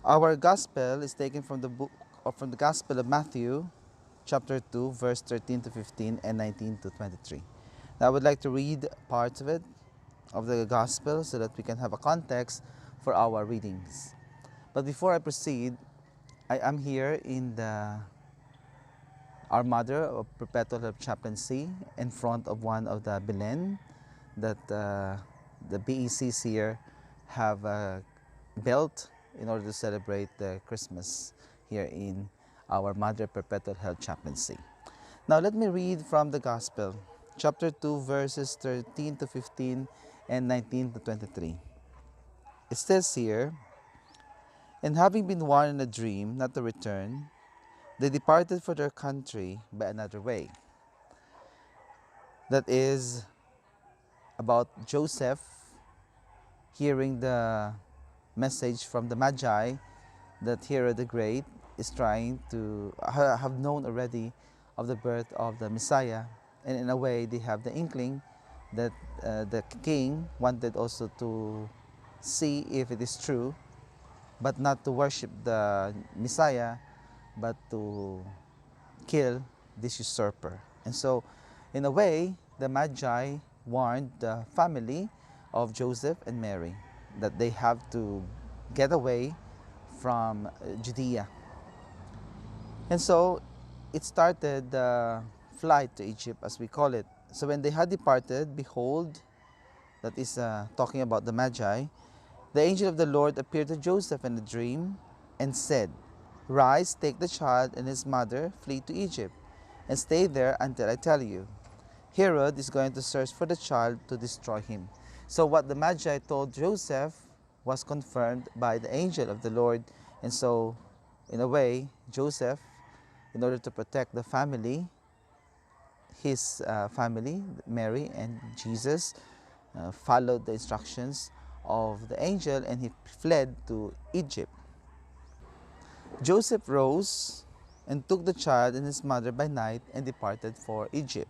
Our gospel is taken from the book or from the Gospel of Matthew, chapter 2, verse 13 to 15 and 19 to 23. Now I would like to read parts of it, of the gospel, so that we can have a context for our readings. But before I proceed, I am here in our Mother of Perpetual Help Chaplaincy in front of one of the Belen that the BECs here have built in order to celebrate the Christmas here in our Mother Perpetual Help Chaplaincy. Now let me read from the Gospel, chapter 2, verses 13 to 15 and 19 to 23. It says here, "And having been warned in a dream not to return, they departed for their country by another way." That is about Joseph hearing the message from the Magi that Herod the Great is trying to have known already of the birth of the Messiah, and in a way they have the inkling that the king wanted also to see if it is true, but not to worship the Messiah, but to kill this usurper. And so, in a way, the Magi warned the family of Joseph and Mary that they have to get away from Judea. And so, it started the flight to Egypt, as we call it. So when they had departed, behold, that is talking about the Magi, the angel of the Lord appeared to Joseph in a dream and said, "Rise, take the child and his mother, flee to Egypt, and stay there until I tell you. Herod is going to search for the child to destroy him." So what the Magi told Joseph was confirmed by the angel of the Lord. And so, in a way, Joseph, in order to protect the family, his family, Mary and Jesus, followed the instructions of the angel, and he fled to Egypt. Joseph rose and took the child and his mother by night and departed for Egypt.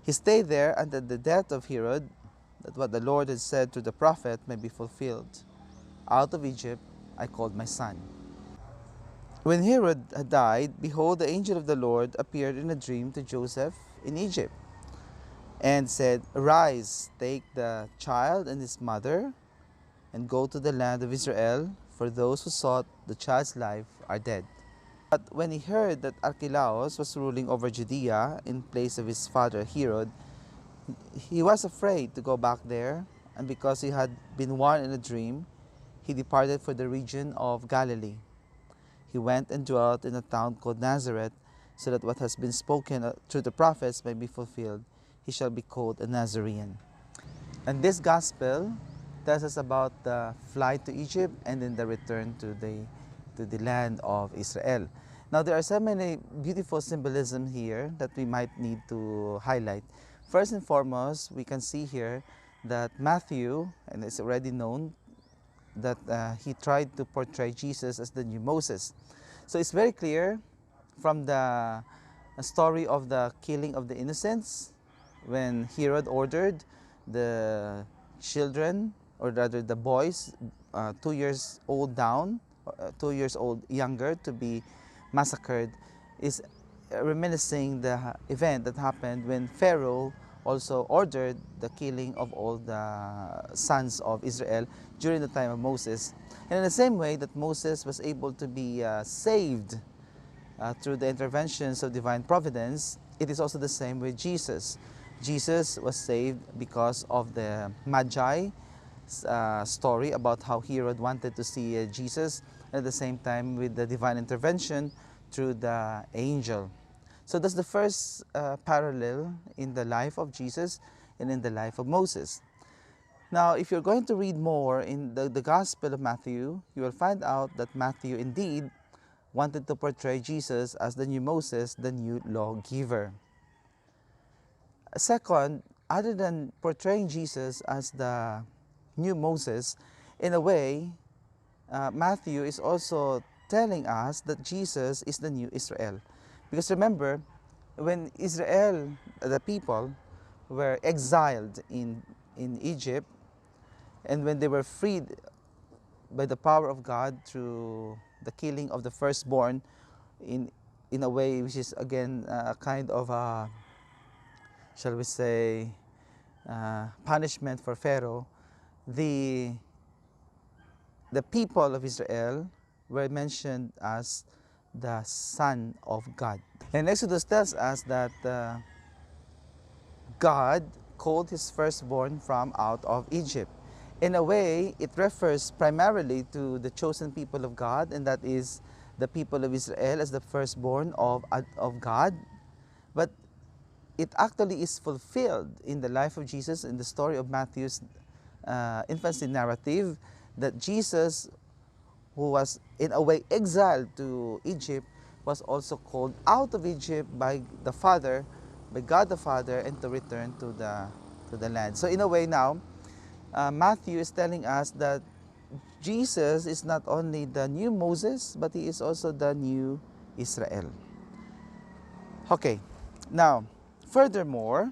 He stayed there until the death of Herod, that what the Lord had said through the prophet may be fulfilled. "Out of Egypt I called my son." When Herod had died, behold, the angel of the Lord appeared in a dream to Joseph in Egypt and said, "Arise, take the child and his mother, and go to the land of Israel, for those who sought the child's life are dead." But when he heard that Archelaus was ruling over Judea in place of his father Herod, he was afraid to go back there, and because he had been warned in a dream, he departed for the region of Galilee. He went and dwelt in a town called Nazareth, so that what has been spoken through the prophets may be fulfilled. He shall be called a Nazarene. And this gospel tells us about the flight to Egypt and then the return to the land of Israel. Now there are so many beautiful symbolism here that we might need to highlight. First and foremost, we can see here that Matthew, and it's already known, that he tried to portray Jesus as the new Moses. So it's very clear from the story of the killing of the innocents, when Herod ordered the children, or rather the boys, 2 years old down, 2 years old younger, to be massacred, is reminiscing the event that happened when Pharaoh also ordered the killing of all the sons of Israel during the time of Moses. And in the same way that Moses was able to be saved through the interventions of divine providence, it is also the same with Jesus. Jesus was saved because of the Magi story about how Herod wanted to see Jesus, and at the same time with the divine intervention through the angel. So that's the first parallel in the life of Jesus and in the life of Moses. Now, if you're going to read more in the Gospel of Matthew, you will find out that Matthew indeed wanted to portray Jesus as the new Moses, the new lawgiver. Second, other than portraying Jesus as the new Moses, in a way, Matthew is also telling us that Jesus is the new Israel. Because remember, when Israel, the people, were exiled in Egypt, and when they were freed by the power of God through the killing of the firstborn in a way which is again a kind of a, shall we say, punishment for Pharaoh. The people of Israel were mentioned as the son of God. And Exodus tells us that God called his firstborn from out of Egypt. In a way, it refers primarily to the chosen people of God, and that is the people of Israel as the firstborn of God. But it actually is fulfilled in the life of Jesus in the story of Matthew's infancy narrative, that Jesus, who was in a way exiled to Egypt, was also called out of Egypt by the Father, by God the Father, and to return to the land. So in a way now, Matthew is telling us that Jesus is not only the new Moses, but he is also the new Israel. Okay, now furthermore,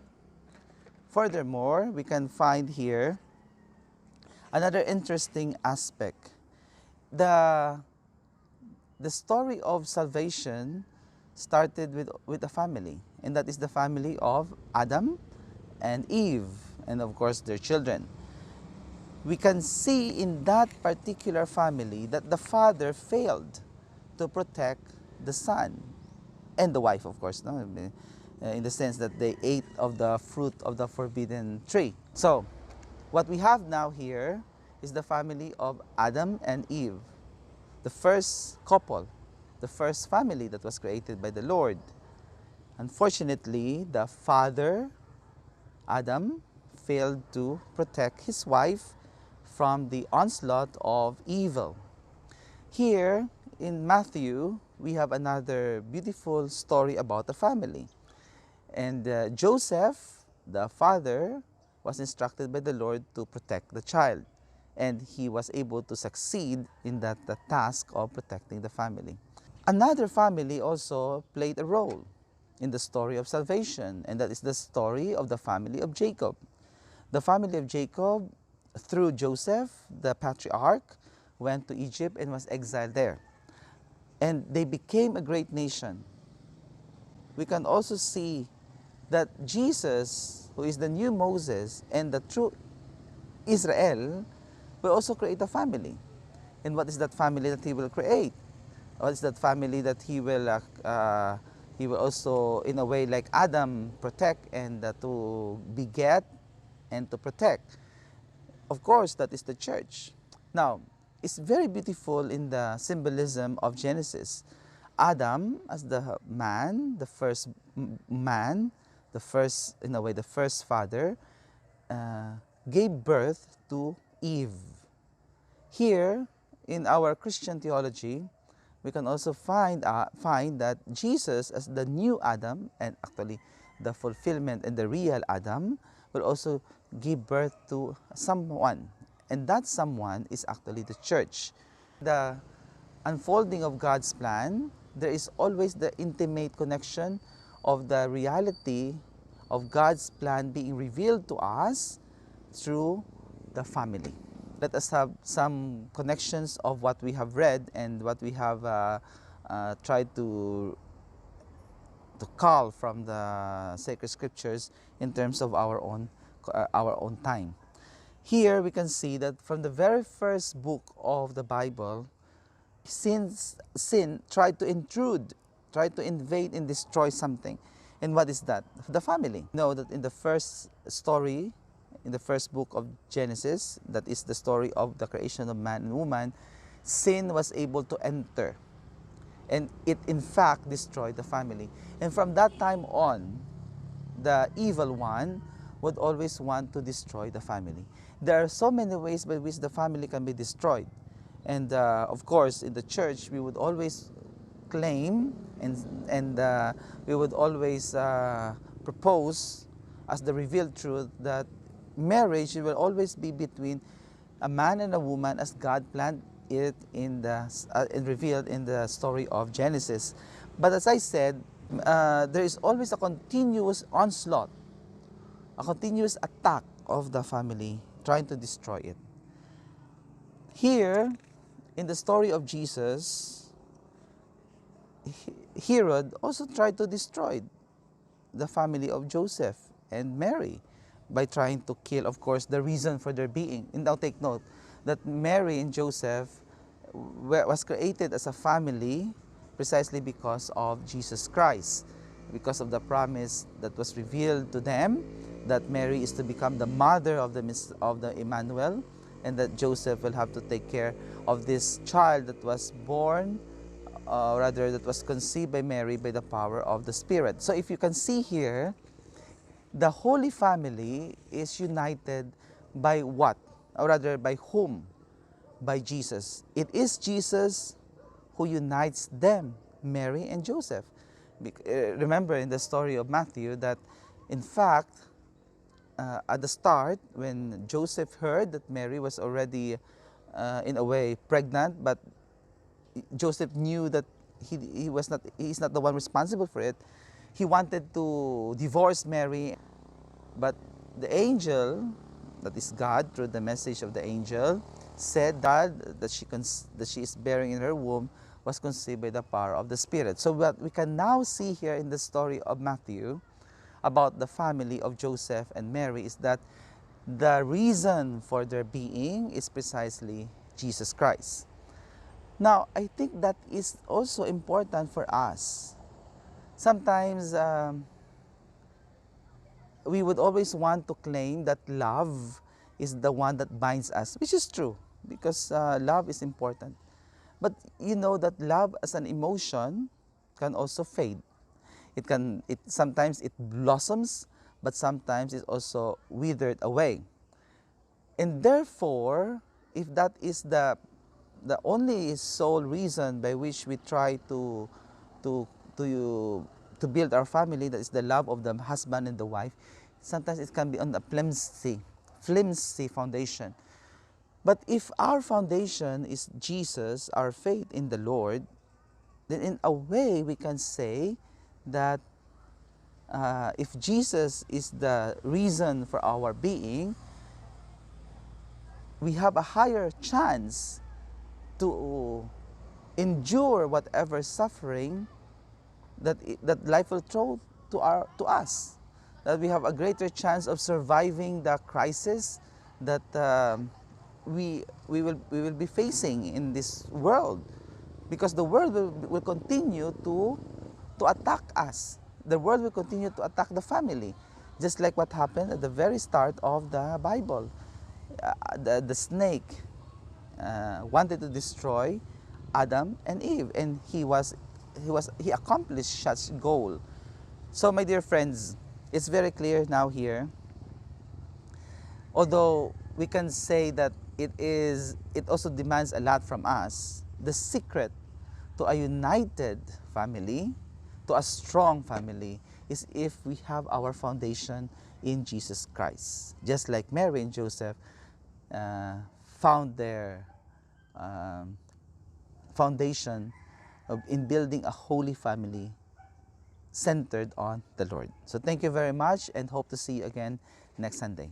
we can find here another interesting aspect. The story of salvation started with a family, and that is the family of Adam and Eve, and of course their children. We can see in that particular family that the father failed to protect the son and the wife, of course, no? In the sense that they ate of the fruit of the forbidden tree. So what we have now here is the family of Adam and Eve, the first couple, the first family that was created by the Lord. Unfortunately, the father, Adam, failed to protect his wife from the onslaught of evil. Here in Matthew, we have another beautiful story about a family. And Joseph, the father, was instructed by the Lord to protect the child. And he was able to succeed in the task of protecting the family. Another family also played a role in the story of salvation, and that is the story of the family of Jacob. The family of Jacob, through Joseph, the patriarch, went to Egypt and was exiled there. And they became a great nation. We can also see that Jesus, who is the new Moses and the true Israel, will also create a family. And what is that family that he will create? What is that family that he will also, in a way like Adam, protect and to beget and to protect? Of course, that is the church. Now, it's very beautiful in the symbolism of Genesis. Adam, as the man, the first man, the first, in a way, the first father, gave birth to Eve. Here, in our Christian theology, we can also find that Jesus, as the new Adam, and actually the fulfillment and the real Adam, will also give birth to someone. And that someone is actually the church. The unfolding of God's plan, there is always the intimate connection of the reality of God's plan being revealed to us through the family. Let us have some connections of what we have read and what we have tried to call from the sacred scriptures in terms of our own time. Here we can see that from the very first book of the Bible, sin tried to intrude, tried to invade and destroy something. And what is that? The family. You know that in the first story, in the first book of Genesis, that is the story of the creation of man and woman, sin was able to enter. And it in fact destroyed the family. And from that time on, the evil one would always want to destroy the family. There are so many ways by which the family can be destroyed. And of course, in the church, we would always claim and we would always propose as the revealed truth that marriage will always be between a man and a woman as God planned it in and revealed in the story of Genesis. But as I said, there is always a continuous onslaught, a continuous attack of the family trying to destroy it. Here, in the story of Jesus, Herod also tried to destroy the family of Joseph and Mary by trying to kill, of course, the reason for their being. And now take note that Mary and Joseph was created as a family precisely because of Jesus Christ, because of the promise that was revealed to them that Mary is to become the mother of the Emmanuel, and that Joseph will have to take care of this child that was born, rather that was conceived by Mary by the power of the Spirit. So if you can see here, the Holy Family is united by what? Or rather, by whom? By Jesus. It is Jesus who unites them, Mary and Joseph. Remember in the story of Matthew that, in fact, at the start, when Joseph heard that Mary was already, in a way, pregnant, but Joseph knew that he's not the one responsible for it. He wanted to divorce Mary, but the angel, that is God, through the message of the angel, said that she is bearing in her womb was conceived by the power of the Spirit. So what we can now see here in the story of Matthew about the family of Joseph and Mary is that the reason for their being is precisely Jesus Christ. Now, I think that is also important for us. Sometimes we would always want to claim that love is the one that binds us, which is true, because love is important. But you know that love as an emotion can also fade. Sometimes it blossoms, but sometimes it also withered away. And therefore, if that is the only sole reason by which we try to to to build our family, that is the love of the husband and the wife, sometimes it can be on a flimsy foundation. But if our foundation is Jesus, our faith in the Lord, then in a way we can say that if Jesus is the reason for our being, we have a higher chance to endure whatever suffering that life will throw to us. That we have a greater chance of surviving the crisis that we will be facing in this world, because the world will continue to attack us. The world will continue to attack the family, just like what happened at the very start of the Bible. The snake wanted to destroy Adam and Eve, and he accomplished such goal. So, my dear friends, it's very clear now here. Although we can say that it also demands a lot from us. The secret to a united family, to a strong family, is if we have our foundation in Jesus Christ. Just like Mary and Joseph found their foundation in building a holy family centered on the Lord. So thank you very much, and hope to see you again next Sunday.